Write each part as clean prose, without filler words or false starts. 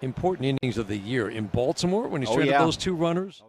important innings of the year in Baltimore when he Oh stranded yeah. those two runners.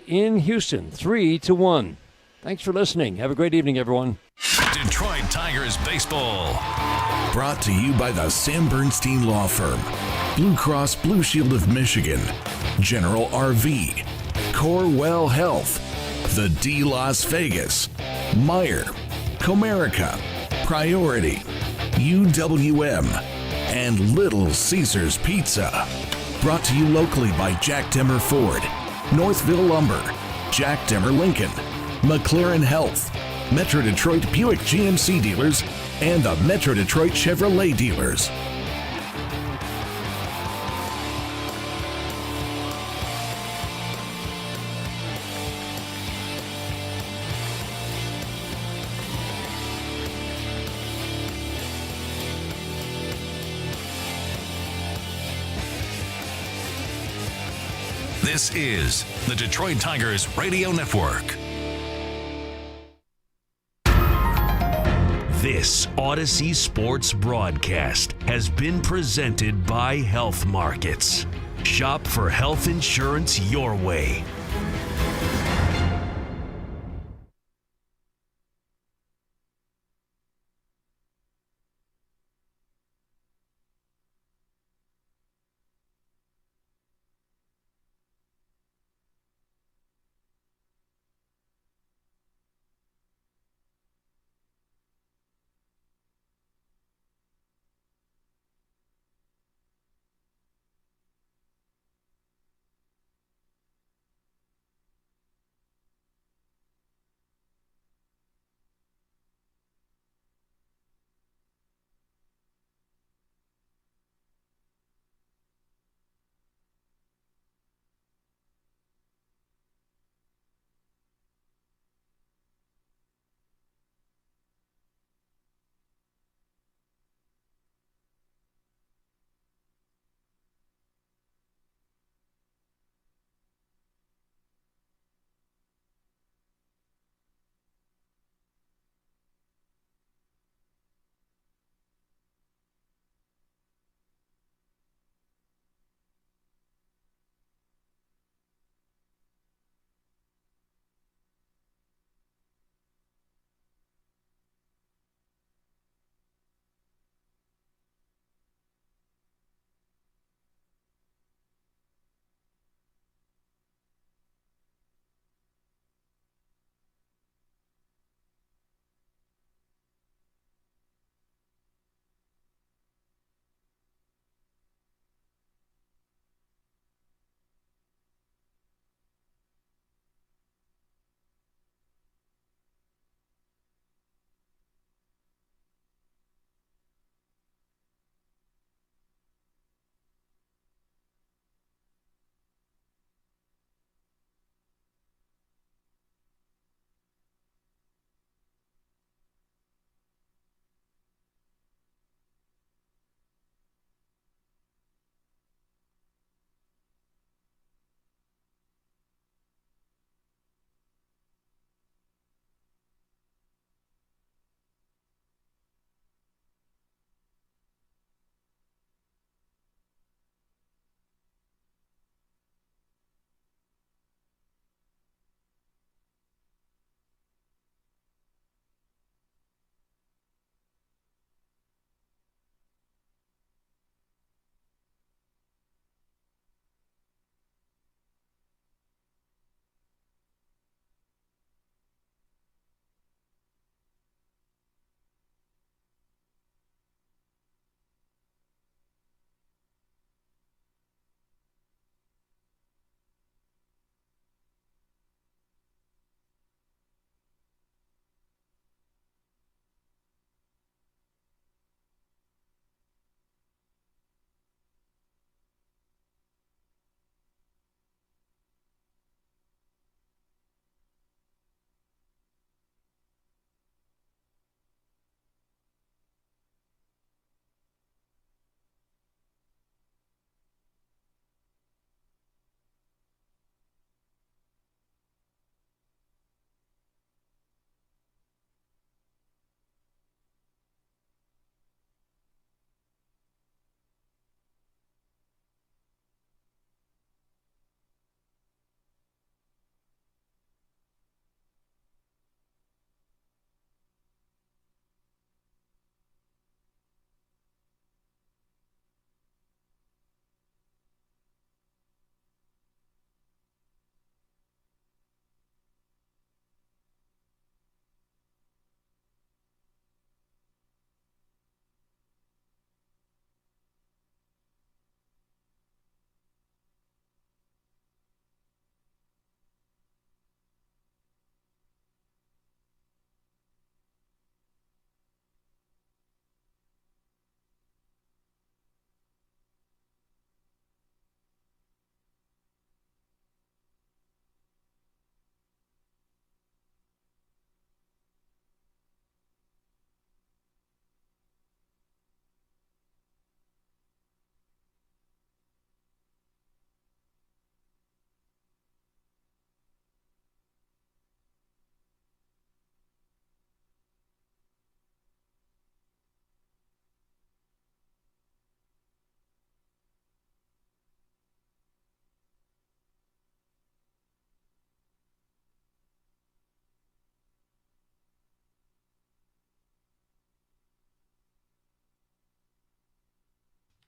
Tigers in Houston, 3-1. Thanks for listening. Have a great evening, everyone. Detroit Tigers baseball. Brought to you by the Sam Bernstein Law Firm, Blue Cross Blue Shield of Michigan, General RV, Corewell Health, The D Las Vegas, Meyer, Comerica, Priority, UWM, and Little Caesars Pizza. Brought to you locally by Jack Demmer Ford, Northville Lumber, Jack Demmer Lincoln, McLaren Health, Metro Detroit Buick GMC dealers, and the Metro Detroit Chevrolet dealers. This is the Detroit Tigers Radio Network. This Odyssey Sports broadcast has been presented by Health Markets. Shop for health insurance your way.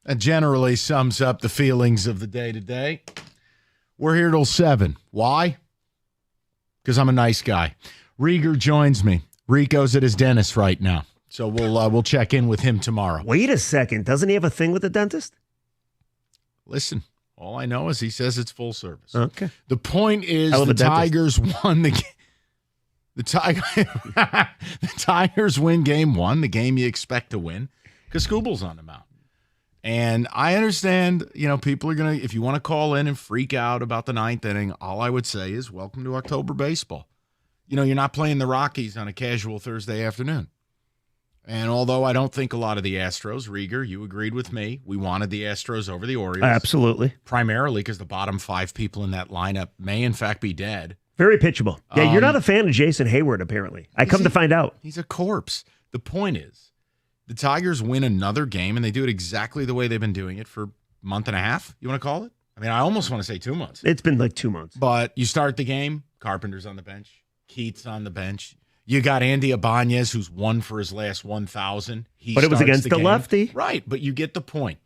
That generally sums up the feelings of the day-to-day. We're here till 7. Why? Because I'm a nice guy. Rieger joins me. Rico's at his dentist right now. So we'll check in with him tomorrow. Wait a second. Doesn't he have a thing with the dentist? Listen, all I know is he says it's full service. Okay. The point is the Tigers won the game. The Tigers win game 1, the game you expect to win, because Skubal's on the mound. And I understand, people are going to, if you want to call in and freak out about the 9th inning, all I would say is welcome to October baseball. You're not playing the Rockies on a casual Thursday afternoon. And although I don't think a lot of the Astros, Rieger, you agreed with me, we wanted the Astros over the Orioles. Absolutely. Primarily because the bottom 5 people in that lineup may in fact be dead. Very pitchable. Yeah, you're not a fan of Jason Hayward, apparently. I come to find out. He's a corpse. The point is, the Tigers win another game, and they do it exactly the way they've been doing it for a month and a half, you want to call it? I mean, I almost want to say 2 months. It's been like 2 months. But you start the game, Carpenter's on the bench, Keith's on the bench. You got Andy Ibanez, who's won for his last 1,000. But it was against the game. lefty. Right, but you get the point.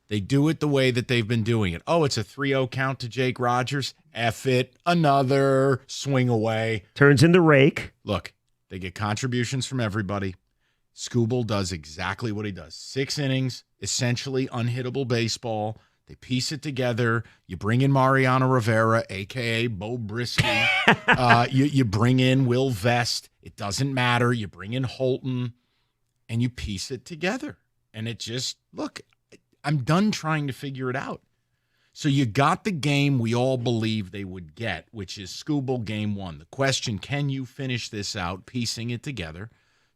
They do it the way that they've been doing it. Oh, it's a 3-0 count to Jake Rogers. F it. Another swing away. Turns into rake. Look, they get contributions from everybody. Skubal does exactly what he does. 6 innings, essentially unhittable baseball. They piece it together. You bring in Mariano Rivera, a.k.a. Bo Brisky. You bring in Will Vest. It doesn't matter. You bring in Holton, and you piece it together. And it just, look, I'm done trying to figure it out. So you got the game we all believe they would get, which is Skubal game 1. The question, can you finish this out, piecing it together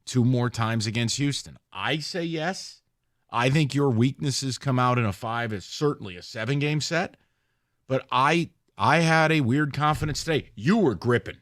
2 more times against Houston? I say yes. I think your weaknesses come out in a 5 is certainly a 7-game set. But I had a weird confidence today. You were gripping.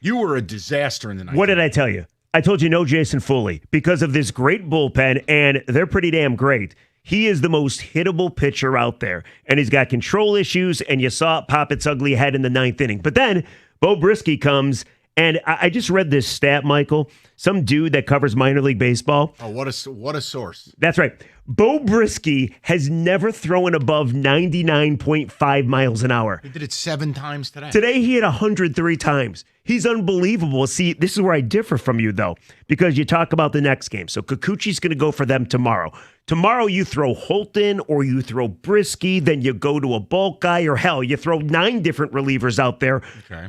You were a disaster in the night. What did I tell you? I told you no Jason Foley because of this great bullpen, and they're pretty damn great. He is the most hittable pitcher out there, and he's got control issues, and you saw it pop its ugly head in the 9th inning. But then Bo Brisky comes, and I just read this stat, Michael. Some dude that covers minor league baseball. Oh, what a source. That's right. Bo Brisky has never thrown above 99.5 miles an hour. He did it 7 times today. Today he hit 103 times. He's unbelievable. See, this is where I differ from you, though, because you talk about the next game. So Kikuchi's going to go for them tomorrow. Tomorrow you throw Holton or you throw Brisky, then you go to a bulk guy, or hell, you throw 9 different relievers out there. Okay.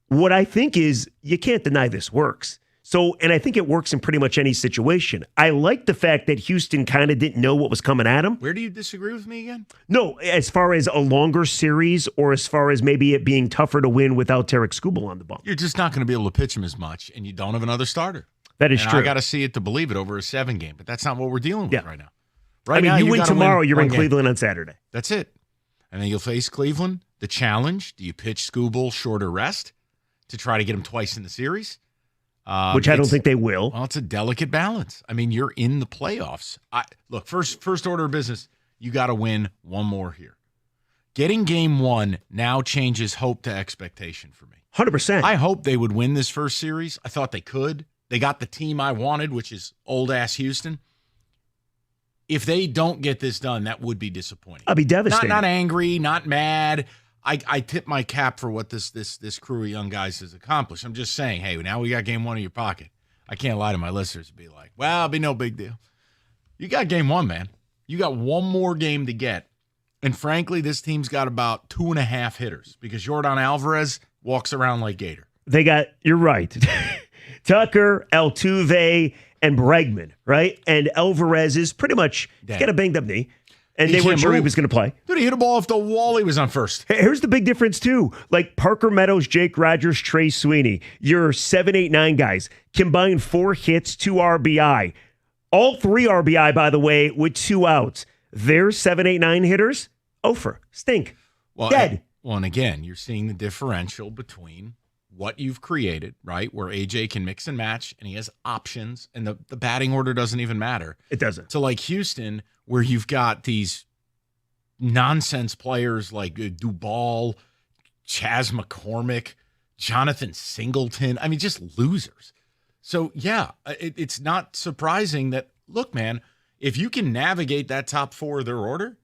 What I think is you can't deny this works. So, and I think it works in pretty much any situation. I like the fact that Houston kind of didn't know what was coming at him. Where do you disagree with me again? No, as far as a longer series or as far as maybe it being tougher to win without Tarek Skubal on the ball. You're just not going to be able to pitch him as much, and you don't have another starter. That is true. I got to see it to believe it over a 7-game, but that's not what we're dealing with right now. Right now, you win tomorrow, you're in Cleveland on Saturday. That's it. And then you'll face Cleveland. The challenge, do you pitch Skubal shorter rest to try to get him twice in the series? Which I don't think they will. Well, it's a delicate balance. I mean, you're in the playoffs. Look, first order of business, you got to win 1 more here. Getting game 1 now changes hope to expectation for me. 100%. I hope they would win this first series. I thought they could. They got the team I wanted, which is old-ass Houston. If they don't get this done, that would be disappointing. I'll be devastated. Not angry, not mad. I tip my cap for what this crew of young guys has accomplished. I'm just saying, hey, now we got game 1 in your pocket. I can't lie to my listeners and be like, well, it'll be no big deal. You got game 1, man. You got 1 more game to get. And frankly, this team's got about 2.5 hitters because Yordan Alvarez walks around like Gator. They got, you're right, Tucker, Altuve, and Bregman, right? And Alvarez is pretty much, he's got a banged up knee. And they weren't sure he was going to play. Dude, he hit a ball off the wall. He was on first. Here's the big difference, too. Like Parker Meadows, Jake Rogers, Trey Sweeney, your 7, 8, 9 guys, combined 4 hits, 2 RBI. All 3 RBI, by the way, with 2 outs. Their 7, 8, 9 hitters, over. Stink. Dead. Well, and again, you're seeing the differential between what you've created, right, where AJ can mix and match, and he has options, and the batting order doesn't even matter. It doesn't. So like Houston, where you've got these nonsense players like Duvall, Chas McCormick, Jonathan Singleton. I mean, just losers. So, yeah, it's not surprising that, look, man, if you can navigate that top 4 of their order,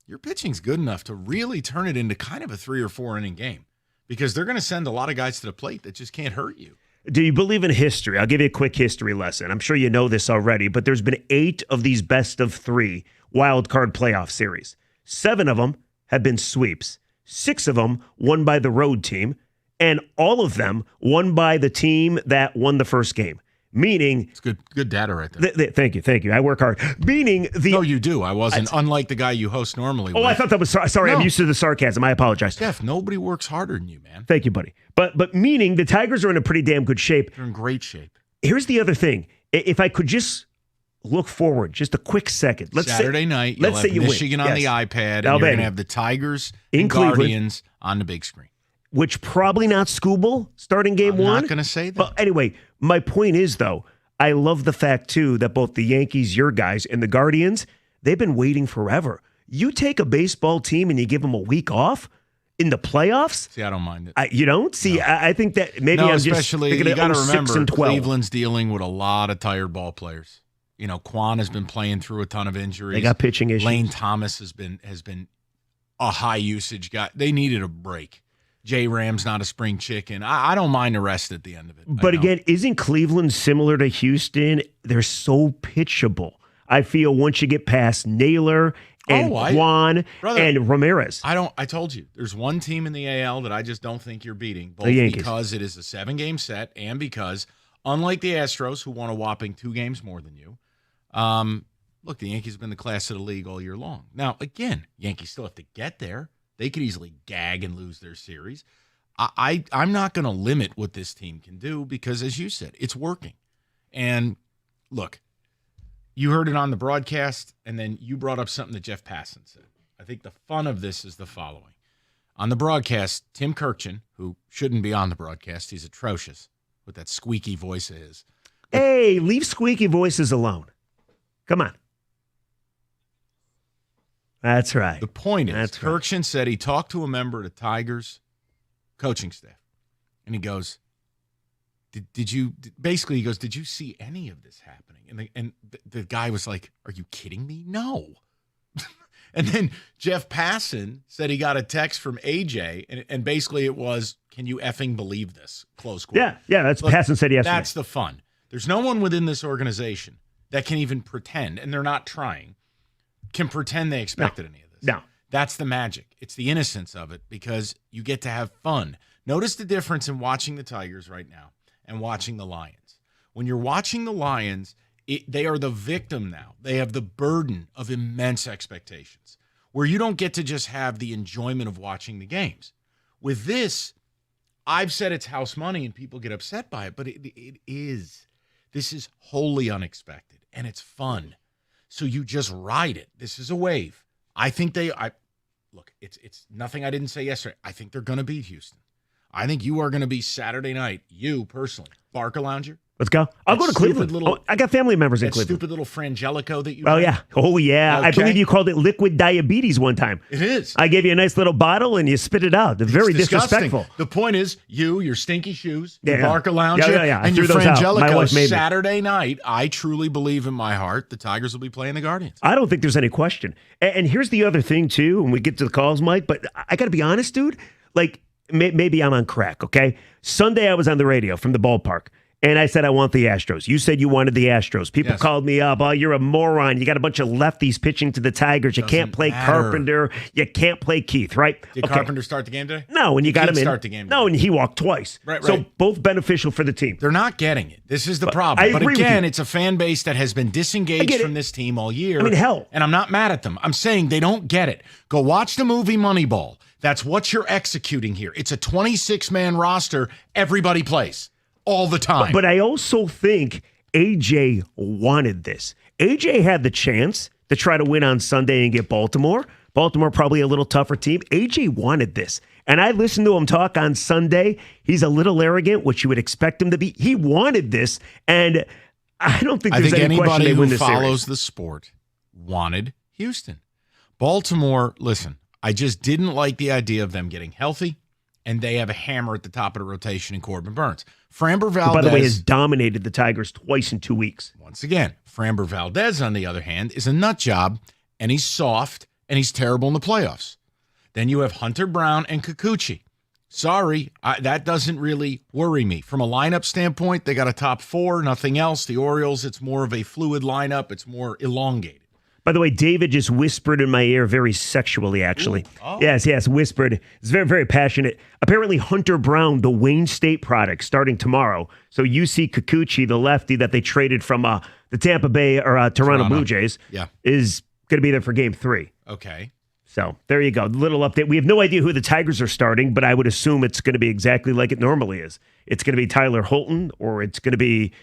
your pitching's good enough to really turn it into kind of a 3 or 4 inning game, because they're going to send a lot of guys to the plate that just can't hurt you. Do you believe in history? I'll give you a quick history lesson. I'm sure you know this already, but there's been 8 of these best of 3 wild card playoff series. 7 of them have been sweeps. 6 of them won by the road team, and all of them won by the team that won the first game. Meaning, it's good data right there. Thank you. I work hard. Meaning No, you do. I wasn't unlike the guy you host normally. I thought that was sorry. No. I'm used to the sarcasm. I apologize. Jeff, nobody works harder than you, man. Thank you, buddy. But meaning the Tigers are in a pretty damn good shape. They're in great shape. Here's the other thing. If I could just look forward, just a quick second. Saturday night, you'll have Michigan on the iPad, and you're going to have the Tigers and Guardians on the big screen. Which probably not Skubal starting game 1. I'm not going to say that. But anyway, my point is, though, I love the fact, too, that both the Yankees, your guys, and the Guardians, they've been waiting forever. You take a baseball team and you give them a week off in the playoffs? See, I don't mind it. You don't? See, no. I think that maybe I'm just thinking you got to of remember, 6 and 12. Cleveland's dealing with a lot of tired ball players. You know, Quan has been playing through a ton of injuries. They got pitching issues. Lane Thomas has been a high usage guy. They needed a break. J. Ram's not a spring chicken. I don't mind the rest at the end of it. But again, isn't Cleveland similar to Houston? They're so pitchable. I feel once you get past Naylor and Juan and Ramirez. I told you, there's one team in the AL that I just don't think you're beating. Both the Yankees. Because it is a 7-game set and because, unlike the Astros, who won a whopping 2 games more than you, look, the Yankees have been the class of the league all year long. Now, again, Yankees still have to get there. They could easily gag and lose their series. I'm not going to limit what this team can do because, as you said, it's working. And look, you heard it on the broadcast, and then you brought up something that Jeff Passan said. I think the fun of this is the following. On the broadcast, Tim Kirchin, who shouldn't be on the broadcast, he's atrocious with that squeaky voice of his. Hey, leave squeaky voices alone. Come on. That's right. The point is, Kirkshin said he talked to a member of the Tigers coaching staff, and he goes, did you see any of this happening? And the guy was like, are you kidding me? No. And then Jeff Passan said he got a text from AJ, and basically it was, can you effing believe this? Close quote. Yeah, that's Passan said yesterday. That's the fun. There's no one within this organization that can even pretend, and they're not trying, can pretend they expected any of this. No. That's the magic. It's the innocence of it because you get to have fun. Notice the difference in watching the Tigers right now and watching the Lions. When you're watching the Lions, they are the victim now. They have the burden of immense expectations where you don't get to just have the enjoyment of watching the games. With this, I've said it's house money and people get upset by it, but it is. This is wholly unexpected and it's fun. So you just ride it. This is a wave. I think look, it's nothing I didn't say yesterday. I think they're going to beat Houston. I think you are going to be Saturday night, you personally, Barca Lounger. Let's go. I'll go to Cleveland. I got family members in Cleveland. Stupid little Frangelico that you had. Yeah. Oh, yeah. Okay. I believe you called it liquid diabetes one time. It is. I gave you a nice little bottle and you spit it out. Very disrespectful. The point is, your stinky shoes, your Barca Lounger, and your Frangelico Saturday night, I truly believe in my heart the Tigers will be playing the Guardians. I don't think there's any question. And here's the other thing, too, when we get to the calls, Mike, but I got to be honest, dude. Like, maybe I'm on crack, okay? Sunday I was on the radio from the ballpark. And I said, I want the Astros. You said you wanted the Astros. People called me up. Oh, you're a moron. You got a bunch of lefties pitching to the Tigers. You can't play Carpenter. You can't play Keith, right? Did Carpenter start the game today? No, and you got him in. Start the game today. No, and he walked twice. Right. So both beneficial for the team. They're not getting it. This is the problem. But again, it's a fan base that has been disengaged from this team all year. I mean, hell. And I'm not mad at them. I'm saying they don't get it. Go watch the movie Moneyball. That's what you're executing here. It's a 26-man roster. Everybody plays. All the time. But I also think AJ wanted this. AJ had the chance to try to win on Sunday and get Baltimore. Baltimore probably a little tougher team. AJ wanted this. And I listened to him talk on Sunday. He's a little arrogant, which you would expect him to be. He wanted this, and I don't think there's any question they win this series. Anybody who follows the sport wanted Houston. Baltimore, listen, I just didn't like the idea of them getting healthy and they have a hammer at the top of the rotation in Corbin Burns. Framber Valdez, By the way, has dominated the Tigers twice in 2 weeks. once again, Framber Valdez, on the other hand, is a nut job, and he's soft, and he's terrible in the playoffs. Then you have Hunter Brown and Kikuchi. Sorry, that doesn't really worry me. From a lineup standpoint, they got a top 4, nothing else. The Orioles, it's more of a fluid lineup. It's more elongated. By the way, David just whispered in my ear very sexually, actually. Ooh, oh. Yes, whispered. It's very, very passionate. Apparently, Hunter Brown, the Wayne State product, starting tomorrow. So you see Kikuchi, the lefty that they traded from the Tampa Bay or Toronto Blue Jays, is going to be there for Game 3. Okay. So there you go. Little update. We have no idea who the Tigers are starting, but I would assume it's going to be exactly like it normally is. It's going to be Tyler Holton, or it's going to be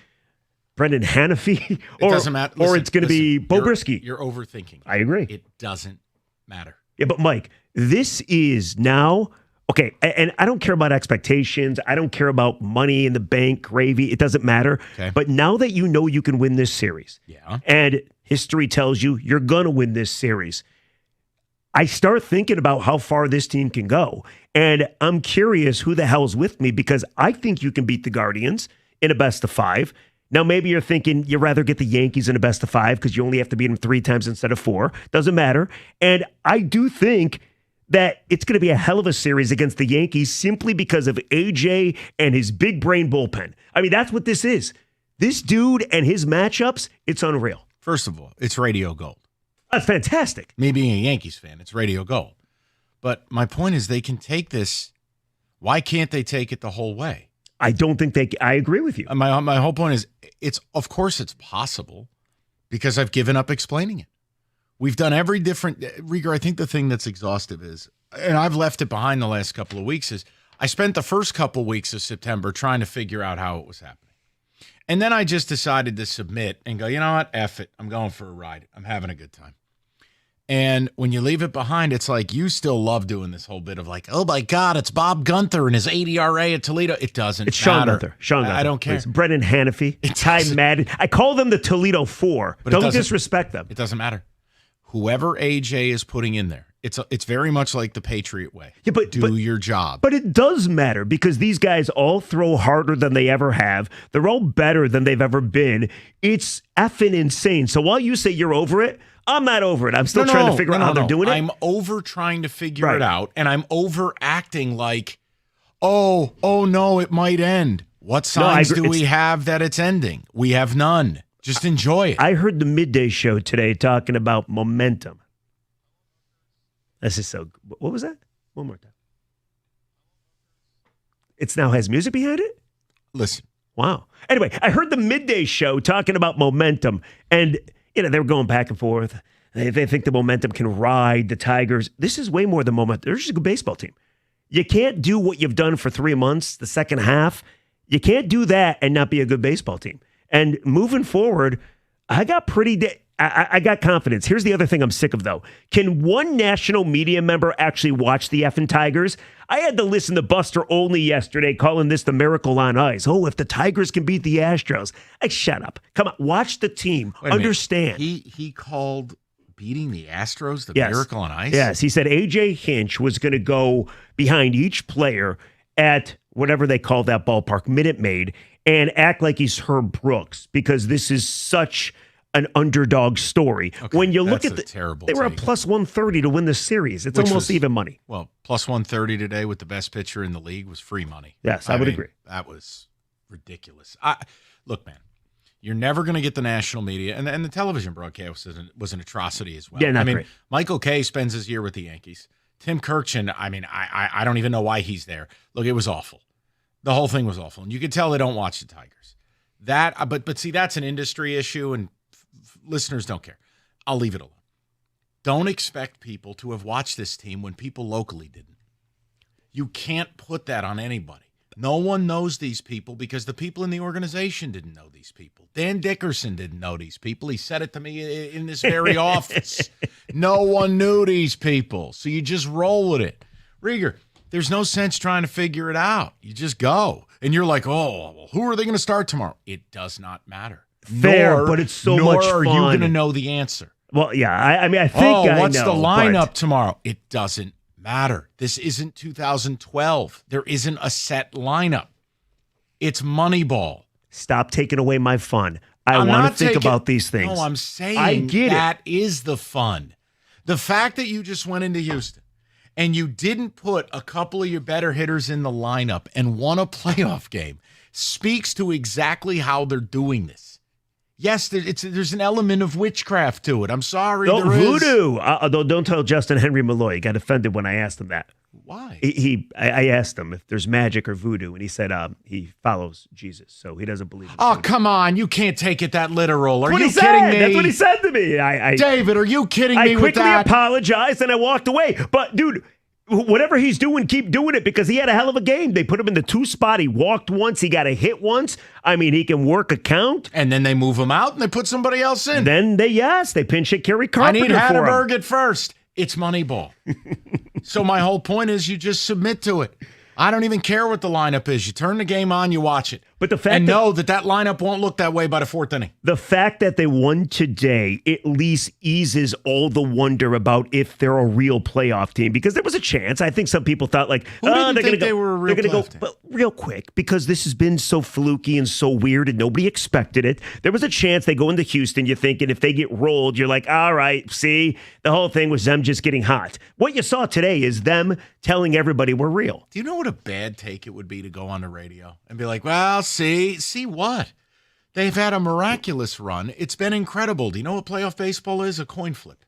Brendan Hanafy, or, doesn't matter. Listen, or it's going to be Bo Brisky. You're overthinking. I agree. It doesn't matter. Yeah, but Mike, this is now, okay, and I don't care about expectations. I don't care about money in the bank, gravy. It doesn't matter. Okay. But now that you know you can win this series, and history tells you you're going to win this series, I start thinking about how far this team can go. And I'm curious who the hell's with me, because I think you can beat the Guardians in a best of 5. Now, maybe you're thinking you'd rather get the Yankees in a best of 5 because you only have to beat them 3 times instead of 4. Doesn't matter. And I do think that it's going to be a hell of a series against the Yankees simply because of AJ and his big brain bullpen. I mean, that's what this is. This dude and his matchups, it's unreal. First of all, it's radio gold. That's fantastic. Me being a Yankees fan, it's radio gold. But my point is they can take this. Why can't they take it the whole way? I don't think I agree with you. My whole point is, of course it's possible, because I've given up explaining it. We've done every different, Rieger, I think the thing that's exhaustive is, and I've left it behind the last couple of weeks, is I spent the first couple of weeks of September trying to figure out how it was happening. And then I just decided to submit and go, you know what, F it. I'm going for a ride. I'm having a good time. And when you leave it behind, it's like you still love doing this whole bit of like, oh my God, it's Bob Gunther and his 80 RA at Toledo. It doesn't It's matter. Sean Gunther. I don't care. It's Brendan Hanafy. Ty Madden. I call them the Toledo 4. But don't disrespect them. It doesn't matter. Whoever AJ is putting in there, it's very much like the Patriot way. Yeah, but do your job. But it does matter because these guys all throw harder than they ever have. They're all better than they've ever been. It's effing insane. So while you say you're over it, I'm not over it. I'm still trying to figure out how they're doing it. I'm over trying to figure it out, and I'm overacting like, oh no, it might end. What signs do we have that it's ending? We have none. Just enjoy it. I heard the midday show today talking about momentum. This is so. What was that? One more time. It now has music behind it? Listen. Wow. Anyway, I heard the midday show talking about momentum, and they were going back and forth. They think the momentum can ride the Tigers. This is way more than momentum. They're just a good baseball team. You can't do what you've done for 3 months, the second half. You can't do that and not be a good baseball team. And moving forward, I got I got confidence. Here's the other thing I'm sick of, though. Can one national media member actually watch the effing Tigers? I had to listen to Buster Olney yesterday calling this the miracle on ice. Oh, if the Tigers can beat the Astros. Shut up. Come on, watch the team. Understand. He called beating the Astros the miracle on ice? Yes, he said A.J. Hinch was going to go behind each player at whatever they call that ballpark, Minute Maid, and act like he's Herb Brooks because this is such an underdog story. Okay, when you look at they were a plus 130 to win the series. It's almost even money. Well, plus 130 today with the best pitcher in the league was free money. Yes, I would agree. That was ridiculous. Look, man, you're never going to get the national media, and the television broadcast was an atrocity as well. Yeah, great. Michael Kay spends his year with the Yankees. Tim Kirkchin, I don't even know why he's there. Look, it was awful. The whole thing was awful, and you could tell they don't watch the Tigers. But see, that's an industry issue, and listeners don't care. I'll leave it alone. Don't expect people to have watched this team when people locally didn't. You can't put that on anybody. No one knows these people because the people in the organization didn't know these people. Dan Dickerson didn't know these people. He said it to me in this very office. No one knew these people. So you just roll with it. Rieger, there's no sense trying to figure it out. You just go. And you're like, oh, well, who are they going to start tomorrow? It does not matter. Fair, but it's so much fun. Nor are you going to know the answer. Well, yeah. I mean, I think I what's know, the lineup tomorrow? It doesn't matter. This isn't 2012. There isn't a set lineup. It's Moneyball. Stop taking away my fun. I want to think about these things. No, I'm saying I get that is the fun. The fact that you just went into Houston and you didn't put a couple of your better hitters in the lineup and won a playoff game speaks to exactly how they're doing this. Yes, there's an element of witchcraft to it. I'm sorry. Don't there voodoo. Don't tell Justin Henry Malloy. He got offended when I asked him that. Why? I asked him if there's magic or voodoo, and he said he follows Jesus, so he doesn't believe in Oh, voodoo. come on. You can't take it that literal. Are That's what you he kidding said. me? That's what he said to me. David, are you kidding I me with quickly that? apologized, and I walked away. But, dude, whatever he's doing, keep doing it because he had a hell of a game. They put him in the 2 spot. He walked once. He got a hit once. I mean, he can work a count. And then they move him out and they put somebody else in. Then they pinch hit Kerry I Carpenter need for him. Hatterberg at first. It's Moneyball. So my whole point is you just submit to it. I don't even care what the lineup is. You turn the game on, you watch it. But the fact and that- know that lineup won't look that way by the 4th inning. The fact that they won today at least eases all the wonder about if they're a real playoff team because there was a chance. I think some people thought like, Who didn't they're think going to they were a real they're going playoff to team? go real quick because this has been so fluky and so weird and nobody expected it. There was a chance they go into Houston. You're thinking if they get rolled, you're like, all right, see, the whole thing was them just getting hot. What you saw today is them telling everybody we're real. Do you know what a bad take it would be to go on the radio and be like, well, see what? They've had a miraculous run. It's been incredible. Do you know what playoff baseball is? A coin flip.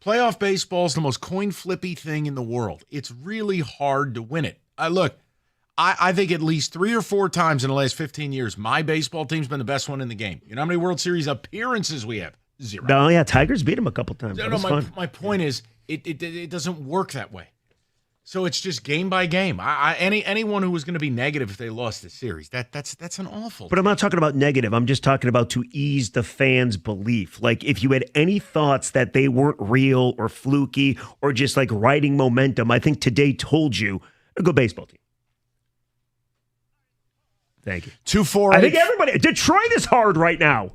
Playoff baseball is the most coin flippy thing in the world. It's really hard to win it. I think at least 3 or 4 times in the last 15 years, my baseball team's been the best one in the game. You know how many World Series appearances we have? 0. No, yeah, Tigers beat them a couple times. That No, was fun. my point is it doesn't work that way. So it's just game by game. Anyone who was going to be negative if they lost the series, that's an awful. But I'm not talking about negative. I'm just talking about to ease the fans' belief. Like if you had any thoughts that they weren't real or fluky or just like riding momentum, I think today told you a good baseball team. Thank you. 248. I think everybody, Detroit is hard right now.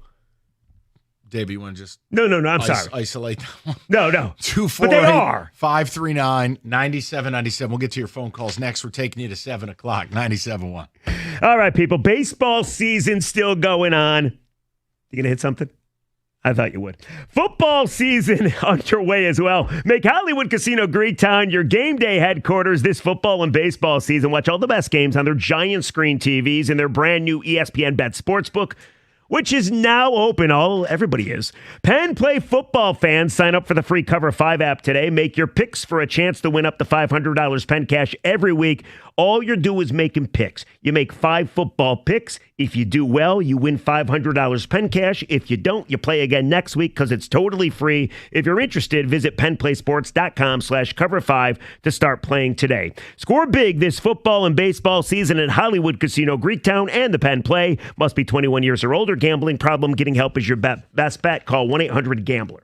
Dave, you want to just No, I'm sorry. isolate that one? No. 248 But they are. 539 9797. We'll get to your phone calls next. We're taking you to 7 o'clock, 97.1. All right, people. Baseball season still going on. You going to hit something? I thought you would. Football season underway as well. Make Hollywood Casino Greektown your game day headquarters this football and baseball season. Watch all the best games on their giant screen TVs and their brand new ESPN Bet Sportsbook, which is now open. Everybody is. Penn Play football fans, sign up for the free Cover 5 app today. Make your picks for a chance to win up to $500 Penn Cash every week. All you do is making picks. You make 5 football picks. If you do well, you win $500 Penn Cash. If you don't, you play again next week because it's totally free. If you're interested, visit PennPlaySports.com/Cover5 to start playing today. Score big this football and baseball season at Hollywood Casino Greektown and the Penn Play. Must be 21 years or older. Gambling problem, getting help is your best bet. Call 1-800-GAMBLER.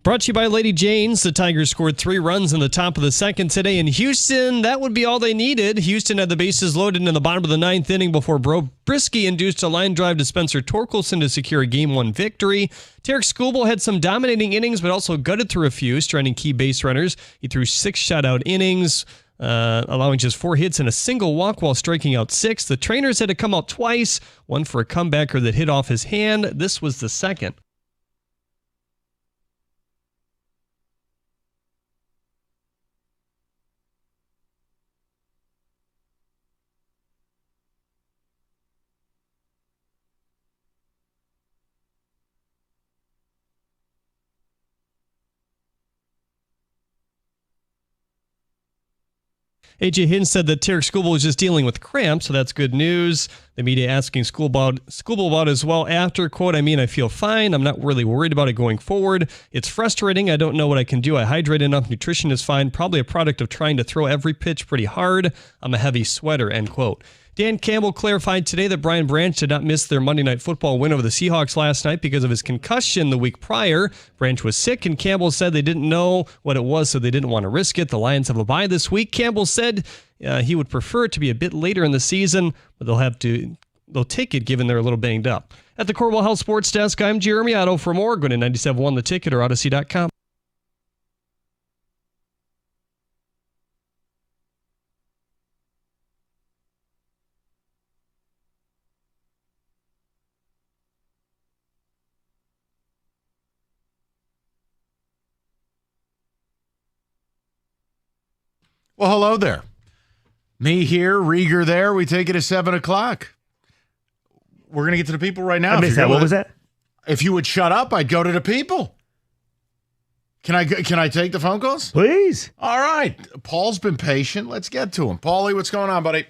Brought to you by Lady Jane's. The Tigers scored 3 runs in the top of the second today in Houston. That would be all they needed. Houston had the bases loaded in the bottom of the 9th inning before Brisky induced a line drive to Spencer Torkelson to secure a Game 1 victory. Tarik Skubal had some dominating innings, but also gutted through a few, stranding key base runners. He threw 6 shutout innings, allowing just 4 hits and a single walk while striking out 6. The trainers had to come out twice, one for a comebacker that hit off his hand. This was the second. A.J. Hinton said that Tarik Skubal was just dealing with cramps, so that's good news. The media asking Skubal about as well after, quote, I feel fine. I'm not really worried about it going forward. It's frustrating. I don't know what I can do. I hydrate enough. Nutrition is fine. Probably a product of trying to throw every pitch pretty hard. I'm a heavy sweater, end quote. Dan Campbell clarified today that Brian Branch did not miss their Monday Night Football win over the Seahawks last night because of his concussion the week prior. Branch was sick, and Campbell said they didn't know what it was, so they didn't want to risk it. The Lions have a bye this week. Campbell said he would prefer it to be a bit later in the season, but they'll take it given they're a little banged up. At the Corwell Health Sports Desk, I'm Jeremy Otto. For more, go to 97.1 The Ticket or Odyssey.com. Well, hello there. Me here, Rieger there. We take it at 7 o'clock. We're going to get to the people right now. I missed that. What was that? If you would shut up, I'd go to the people. Can I take the phone calls? Please. All right. Paul's been patient. Let's get to him. Paulie, what's going on, buddy?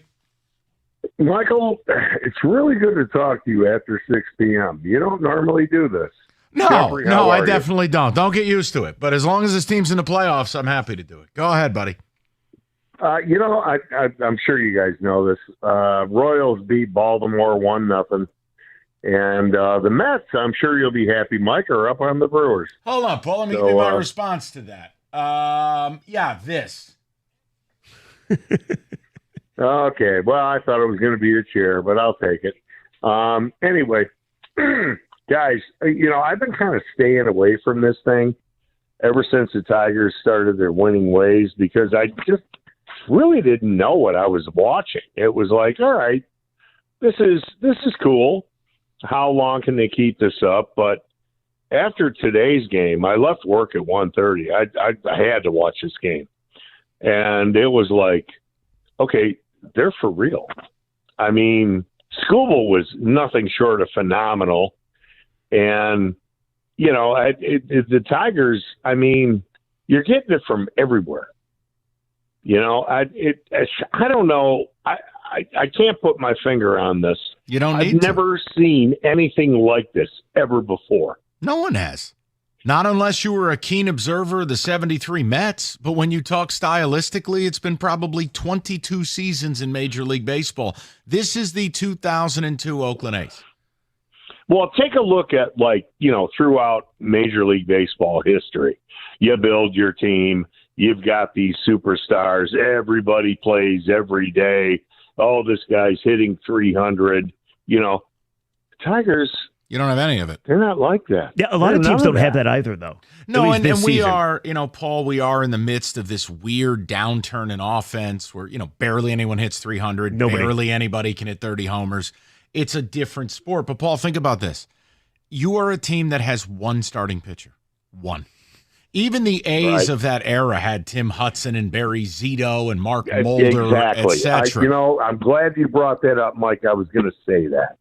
Michael, it's really good to talk to you after 6 p.m. You don't normally do this. No, Jeffrey, how I are you? definitely don't. Don't get used to it. But as long as this team's in the playoffs, I'm happy to do it. Go ahead, buddy. I'm sure you guys know this. Royals beat Baltimore 1-0. And the Mets, I'm sure you'll be happy, Mike, are up on the Brewers. Hold on, Paul. Let me give you my response to that. This. Okay. Well, I thought it was going to be a chair, but I'll take it. Anyway, guys, I've been kind of staying away from this thing ever since the Tigers started their winning ways because I just really didn't know what I was watching. It was like, all right, this is cool. How long can they keep this up? But after today's game, I left work at 1:30. I had to watch this game. And it was like, okay, they're for real. I mean, Skubal was nothing short of phenomenal. And, the Tigers, I mean, you're getting it from everywhere. I don't know. I can't put my finger on this. You don't need I've never seen anything like this ever before. No one has. Not unless you were a keen observer of the 73 Mets. But when you talk stylistically, it's been probably 22 seasons in Major League Baseball. This is the 2002 Oakland A's. Well, take a look at, throughout Major League Baseball history. You build your team. You've got these superstars. Everybody plays every day. Oh, this guy's hitting 300. Tigers. You don't have any of it. They're not like that. Yeah, a lot of teams don't have that either, though. No, and we season. are, Paul, we are in the midst of this weird downturn in offense where, barely anyone hits 300. Nobody. Barely anybody can hit 30 homers. It's a different sport. But, Paul, think about this. You are a team that has one starting pitcher. One. Even the A's of that era had Tim Hudson and Barry Zito and Mark Mulder, etc. I'm glad you brought that up, Mike. I was going to say that.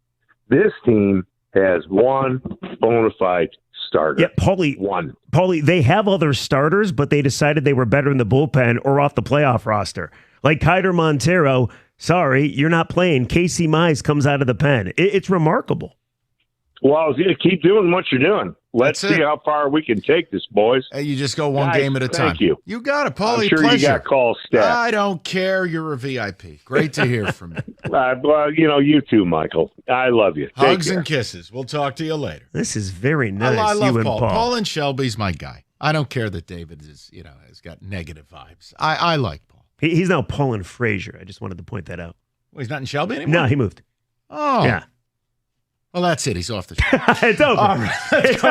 This team has one bona fide starter. Yeah, Paulie, they have other starters, but they decided they were better in the bullpen or off the playoff roster. Like Keider Montero, sorry, you're not playing. Casey Mize comes out of the pen. It's remarkable. Well, keep doing what you're doing. Let's see how far we can take this, boys. Hey, you just go one game at a time. Thank you. You got it, Paulie. I'm sure pleasure. you got calls stacked. I don't care. You're a VIP. Great to hear from you. Well, you too, Michael. I love you. Hugs and kisses. We'll talk to you later. This is very nice. I love you and Paul. Paul. Paul and Shelby's my guy. I don't care that David has got negative vibes. I like Paul. He's now Paul and Frazier. I just wanted to point that out. Well, he's not in Shelby anymore? No, he moved. Oh. Yeah. Well, that's it. He's off the show. It's over. All right,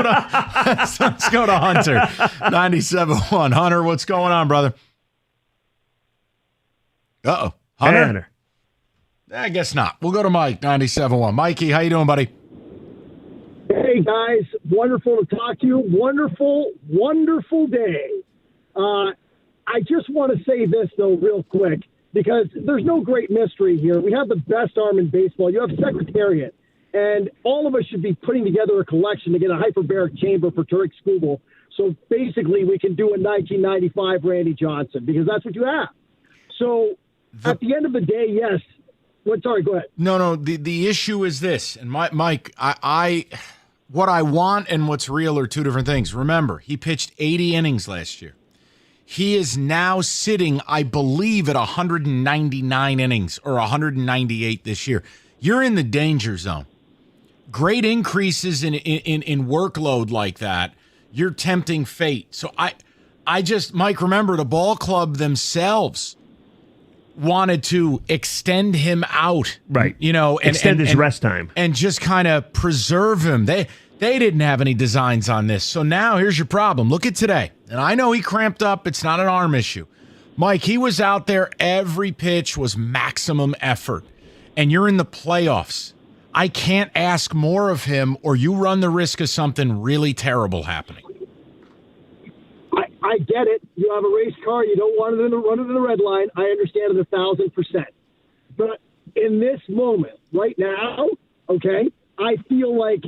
let's go to Hunter, 97.1. Hunter, what's going on, brother? Uh-oh. Hunter? I guess not. We'll go to Mike, 97.1. Mikey, how you doing, buddy? Hey, guys. Wonderful to talk to you. Wonderful, wonderful day. I just want to say this, though, real quick, because there's no great mystery here. We have the best arm in baseball. You have Secretariat, and all of us should be putting together a collection to get a hyperbaric chamber for Turek Skubal. So basically, we can do a 1995 Randy Johnson, because that's what you have. So at the end of the day, yes. Sorry, go ahead. No. The issue is this, and Mike, I what I want and what's real are two different things. Remember, he pitched 80 innings last year. He is now sitting, I believe, at 199 innings or 198 this year. You're in the danger zone. Great increases in workload like that, you're tempting fate. So I just, Mike, remember the ball club themselves wanted to extend him out, right? And extend his rest time and just kind of preserve him. They didn't have any designs on this. So now here's your problem. Look at today. And I know he cramped up. It's not an arm issue. Mike, he was out there. Every pitch was maximum effort. And you're in the playoffs. I can't ask more of him, or you run the risk of something really terrible happening. I get it. You have a race car. You don't want to run it in the red line. I understand it 1,000%. But in this moment, right now, okay, I feel like,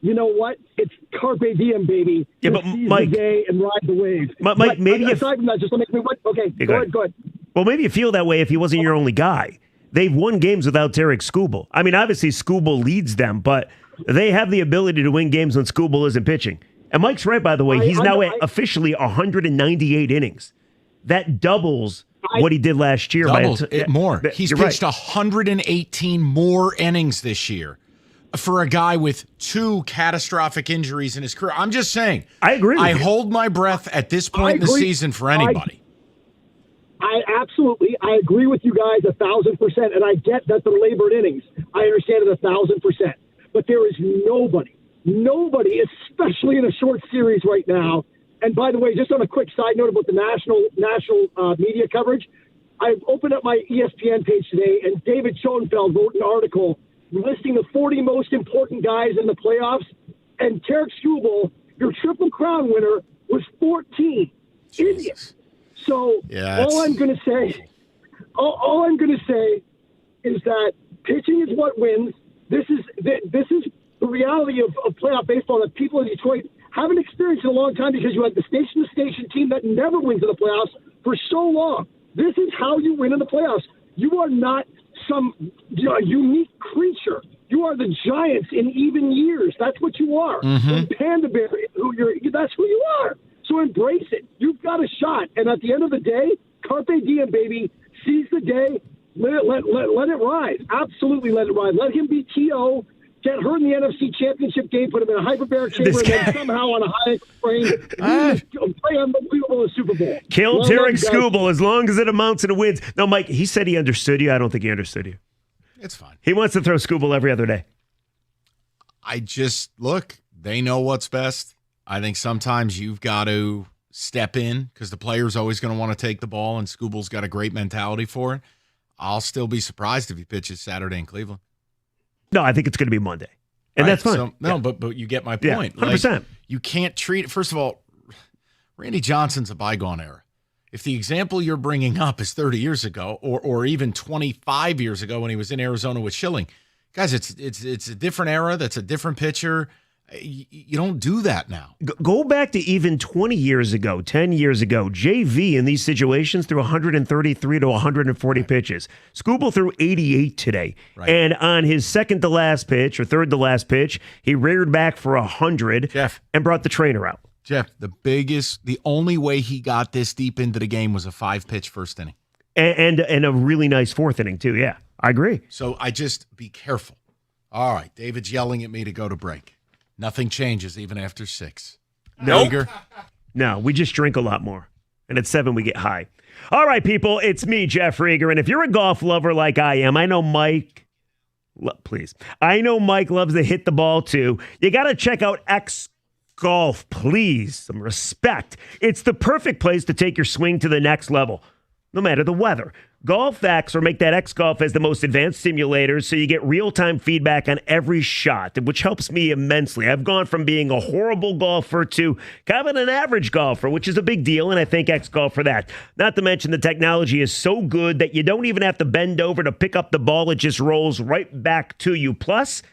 you know what? It's carpe diem, baby. Yeah, but Mike, the day and ride the wave. Mike, maybe aside from that, just let me. Okay, go ahead. Well, maybe you feel that way if he wasn't your only guy. They've won games without Tarik Skubal. I mean, obviously Skubal leads them, but they have the ability to win games when Skubal isn't pitching. And Mike's right, by the way. He's now at officially 198 innings. That doubles what he did last year. Doubles it more. He's pitched 118 more innings this year for a guy with 2 catastrophic injuries in his career. I'm just saying. I agree with you. I hold my breath at this point in the season for anybody. I agree with you guys 1,000%, and I get that they're labored innings. I understand it 1,000%. But there is nobody, especially in a short series right now. And by the way, just on a quick side note about the national media coverage, I've opened up my ESPN page today, and David Schoenfeld wrote an article listing the 40 most important guys in the playoffs, and Tarik Skubal, your Triple Crown winner, was 14. Idiot. So all I'm going to say is that pitching is what wins. This is the reality of playoff baseball that people in Detroit haven't experienced in a long time, because you had the station-to-station team that never wins in the playoffs for so long. This is how you win in the playoffs. You are not some unique creature. You are the Giants in even years. That's what you are. And Panda Bear, that's who you are. So embrace it. You've got a shot. And at the end of the day, carpe diem, baby. Seize the day. Let it ride. Absolutely let it ride. Let him be T.O., get hurt in the NFC Championship game, put him in a hyperbaric chamber, and then somehow on a high frame, play unbelievable in the Super Bowl. Kill Tarik Skubal as long as it amounts to wins. No, Mike, he said he understood you. I don't think he understood you. It's fine. He wants to throw Skubal every other day. They know what's best. I think sometimes you've got to step in because the player's always going to want to take the ball, and Skubal's got a great mentality for it. I'll still be surprised if he pitches Saturday in Cleveland. No, I think it's going to be Monday. And that's fine. So, but you get my point. Yeah, 100%. Like, you can't treat it. First of all, Randy Johnson's a bygone era. If the example you're bringing up is 30 years ago or even 25 years ago when he was in Arizona with Schilling, guys, it's a different era. That's a different pitcher. You don't do that now. Go back to even 20 years ago, 10 years ago. JV in these situations threw 133 to 140 pitches. Skubal threw 88 today. Right. And on his second to last pitch or third to last pitch, he reared back for 100 and brought the trainer out. Jeff, the only way he got this deep into the game was a 5-pitch first inning. And a really nice fourth inning, too. Yeah, I agree. So I just be careful. All right, David's yelling at me to go to break. Nothing changes even after 6. Nope. Yeager, No, we just drink a lot more. And at 7, we get high. All right, people, it's me, Jeff Rieger. And if you're a golf lover like I am, I know Mike, please. I know Mike loves to hit the ball too. You got to check out X Golf, please. Some respect. It's the perfect place to take your swing to the next level, no matter the weather. GolfX or make that X Golf as the most advanced simulators so you get real-time feedback on every shot, which helps me immensely. I've gone from being a horrible golfer to kind of an average golfer, which is a big deal, and I thank X Golf for that. Not to mention the technology is so good that you don't even have to bend over to pick up the ball. It just rolls right back to you. Plus,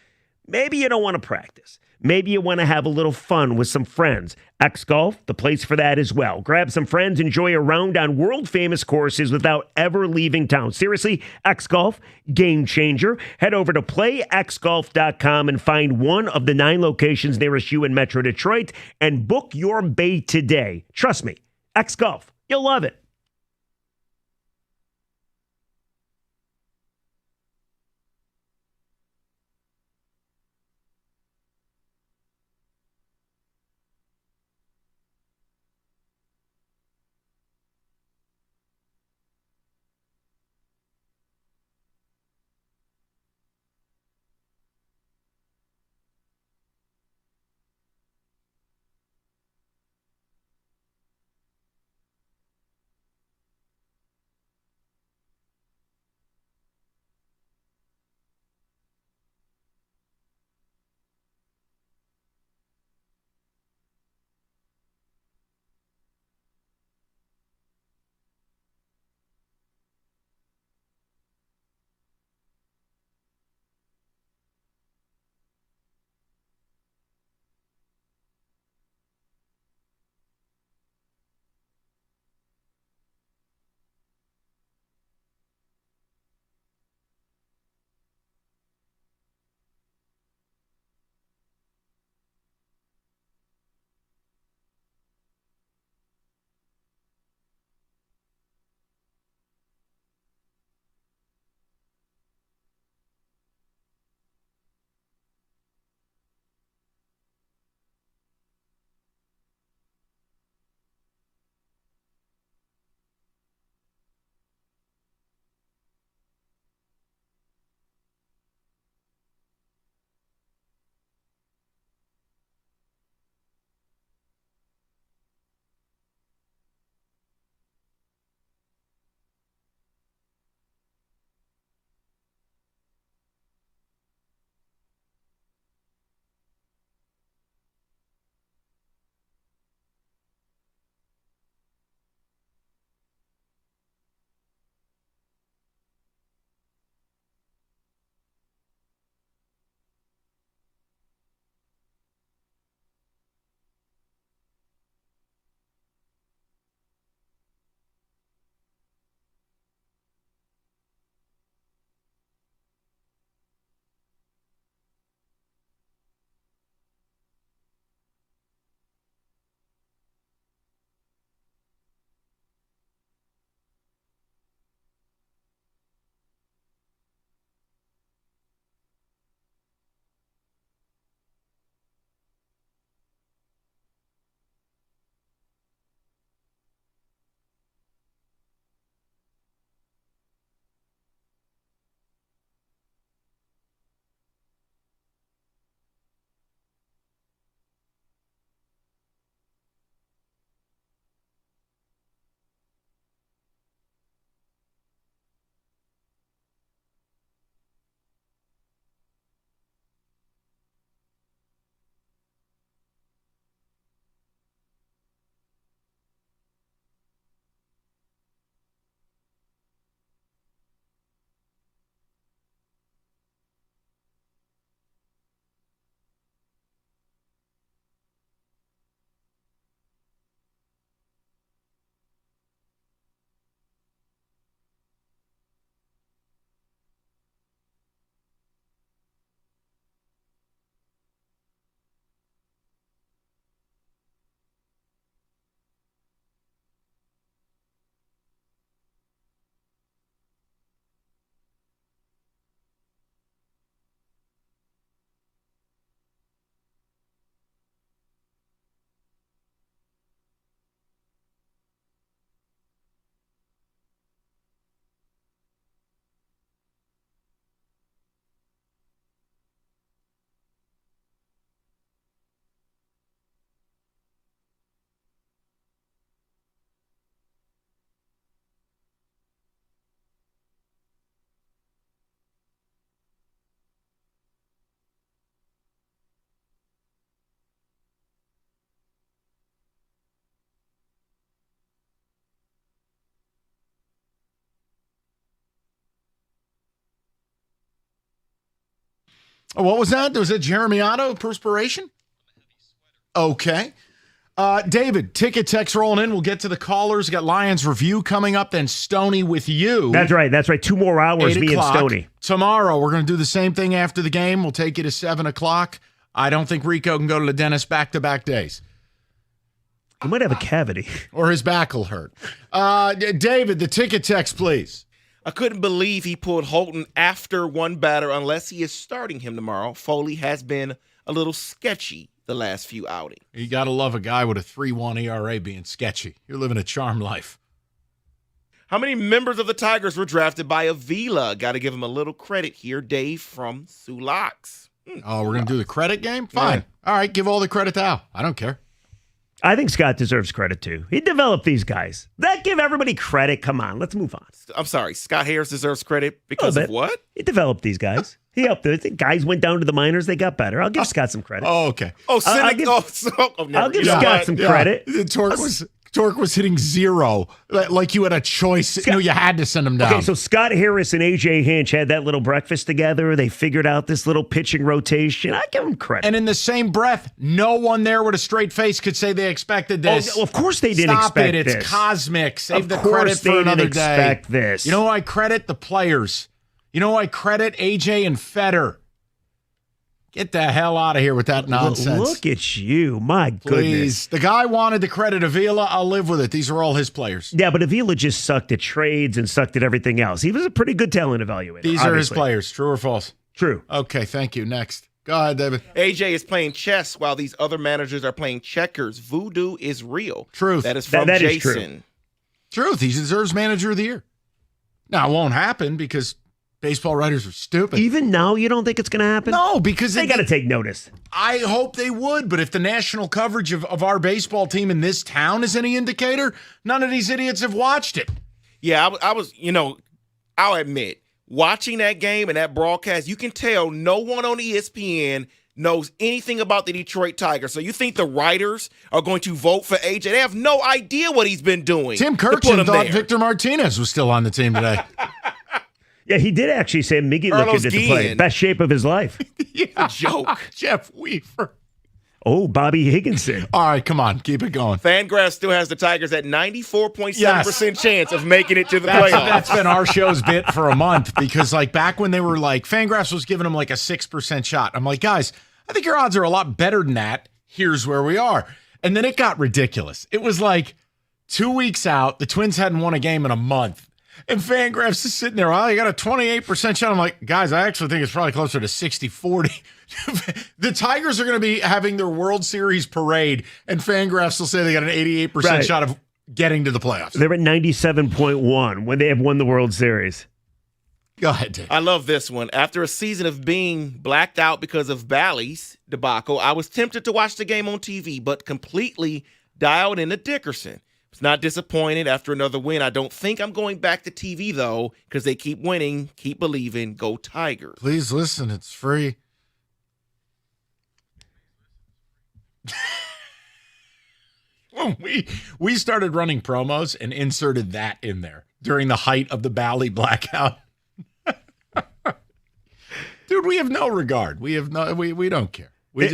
maybe you don't want to practice. Maybe you want to have a little fun with some friends. X Golf, the place for that as well. Grab some friends, enjoy a round on world-famous courses without ever leaving town. Seriously, X Golf, game changer. Head over to playxgolf.com and find one of the 9 locations nearest you in Metro Detroit and book your bay today. Trust me, X Golf, you'll love it. Oh, what was that? Was it Jeremy Otto perspiration? Okay. David, ticket text rolling in. We'll get to the callers. We got Lions Review coming up, then Stoney with you. That's right. 2 more hours, 8 me and o'clock. Stoney. Tomorrow, we're going to do the same thing after the game. We'll take you to 7 o'clock. I don't think Rico can go to the dentist back-to-back days. He might have a cavity. Or his back will hurt. David, the ticket text, please. I couldn't believe he pulled Holton after one batter unless he is starting him tomorrow. Foley has been a little sketchy the last few outings. You got to love a guy with a 3.1 ERA being sketchy. You're living a charmed life. How many members of the Tigers were drafted by Avila? Got to give him a little credit here. Dave from Sulax. Oh, we're going to do the credit game? Fine. Yeah. All right, give all the credit to Al. I don't care. I think Scott deserves credit, too. He developed these guys. Give everybody credit. Come on, let's move on. I'm sorry. Scott Harris deserves credit because of what? He developed these guys. He helped. The guys went down to the minors. They got better. I'll give Scott some credit. Oh, okay. Oh, I'll give Scott some credit. Torque was hitting 0, like you had a choice. You had to send him down. Okay, so Scott Harris and A.J. Hinch had that little breakfast together. They figured out this little pitching rotation. I give them credit. And in the same breath, no one there with a straight face could say they expected this. Oh, of course they didn't expect this. this. It's cosmic. Save the course credit for they another didn't day. expect this. You know who I credit? The players. You know who I credit? AJ and Feder. Get the hell out of here with that nonsense. Look at you. My Please. goodness. The guy wanted to credit Avila. I'll live with it. These are all his players. Yeah, but Avila just sucked at trades and sucked at everything else. He was a pretty good talent evaluator. These are his players. True or false? True. Okay, thank you. Next. Go ahead, David. AJ is playing chess while these other managers are playing checkers. Voodoo is real. Truth. That is from that is Jason. Truth. He deserves Manager of the Year. Now, it won't happen because baseball writers are stupid. Even now, you don't think it's going to happen? No, because they got to take notice. I hope they would, but if the national coverage of our baseball team in this town is any indicator, none of these idiots have watched it. Yeah, I was, I'll admit, watching that game and that broadcast, you can tell no one on ESPN knows anything about the Detroit Tigers. So you think the writers are going to vote for AJ? They have no idea what he's been doing. Tim Kirkland thought Victor Martinez was still on the team today. Yeah, he did actually say Miggy looked good to play. Best shape of his life. Yeah. Joke. Jeff Weaver. Oh, Bobby Higginson. All right, come on. Keep it going. Fangraphs still has the Tigers at 94.7% chance of making it to the playoffs. That's been our show's bit for a month because, back when they were Fangraphs was giving them a 6% shot. I'm like, guys, I think your odds are a lot better than that. Here's where we are. And then it got ridiculous. It was 2 weeks out. The Twins hadn't won a game in a month. And Fangraphs is sitting there, you got a 28% shot. I'm like, guys, I actually think it's probably closer to 60-40. The Tigers are going to be having their World Series parade, and Fangraphs will say they got an 88% shot of getting to the playoffs. They're at 97.1 when they have won the World Series. Go ahead, Dave. I love this one. After a season of being blacked out because of Bally's debacle, I was tempted to watch the game on TV, but completely dialed into Dickerson. Was not disappointed after another win. I don't think I'm going back to TV, though, because they keep winning, keep believing, go Tigers. Please listen. It's free. When we started running promos and inserted that in there during the height of the Bally blackout. Dude, we have no regard. We don't care. We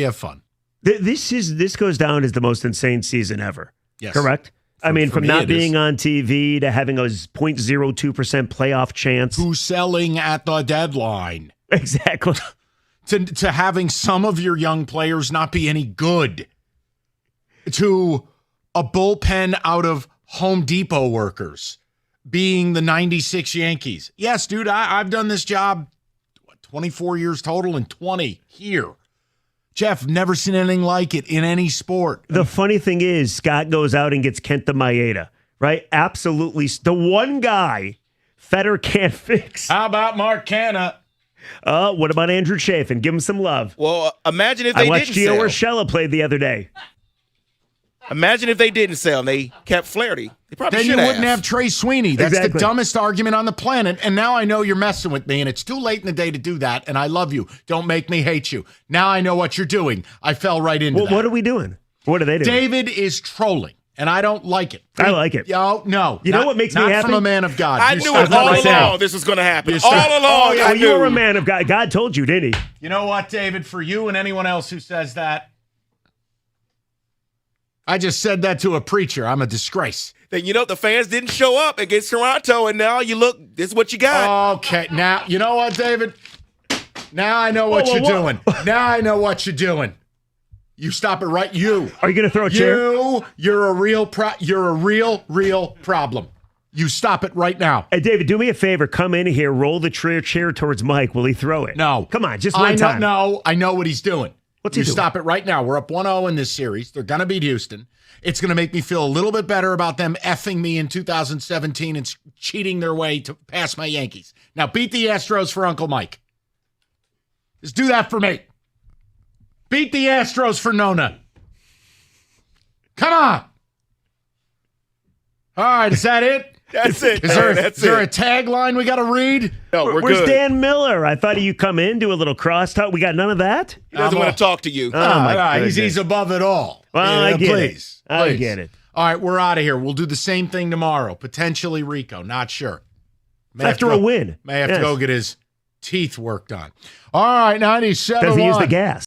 have fun. This goes down as the most insane season ever. Yes. Correct? From me, not it being is. on TV to having a 0.02% playoff chance. Who's selling at the deadline? Exactly. To having some of your young players not be any good. To a bullpen out of Home Depot workers being the 96 Yankees. Yes, dude, I've done this job 24 years total and 20 here. Jeff, never seen anything like it in any sport. The funny thing is, Scott goes out and gets Kenta Maeda, right? Absolutely. The one guy Feder can't fix. How about Mark Canha? What about Andrew Chafin? Give him some love. Well, imagine if they I watched didn't Gio sell. Urshela play the other day. Imagine if they didn't sell and they kept Flaherty. They probably Then you should wouldn't have Trey Sweeney. That's Exactly. the dumbest argument on the planet. And now I know you're messing with me, and it's too late in the day to do that. And I love you. Don't make me hate you. Now I know what you're doing. I fell right into that. What are we doing? What are they doing? David is trolling. and I don't like it. I like it. Oh, no. You know what makes me not happy? from a man of God. I You knew stop it all right along now. this was going to happen. You stop- All along, Oh, I you were knew. a man of God. God told you, didn't he? You know what, David? For you and anyone else who says that, I just said that to a preacher. I'm a disgrace. Then you know the fans didn't show up against Toronto, and now you look. This is what you got. Okay, now, you know what, David? Now I know what Whoa, you're whoa. doing. Now I know what you're doing. You stop it right. You. Are you going to throw a chair? You're a real real problem. You stop it right now. Hey, David, do me a favor. Come in here, roll the chair towards Mike. Will he throw it? No. Come on, just one time. I know what he's doing. What's he you doing? Stop it right now. We're up 1-0 in this series. They're going to beat Houston. It's going to make me feel a little bit better about them effing me in 2017 and cheating their way to past my Yankees. Now beat the Astros for Uncle Mike. Just do that for me. Beat the Astros for Nona. Come on. All right, is that it? That's it. Is there, That's is there a it. tagline we got to read? No, we're Where's good. Dan Miller? I thought you come in, do a little crosstalk. We got none of that? He doesn't I'm want all- to talk to you. Oh, my He's goodness. above it all. Well, I get it. please. I get it. All right, we're out of here. We'll do the same thing tomorrow. Potentially Rico. Not sure. May have After to a go- win. May have Yes. to go get his teeth worked on. All right, 97. Does he use the gas?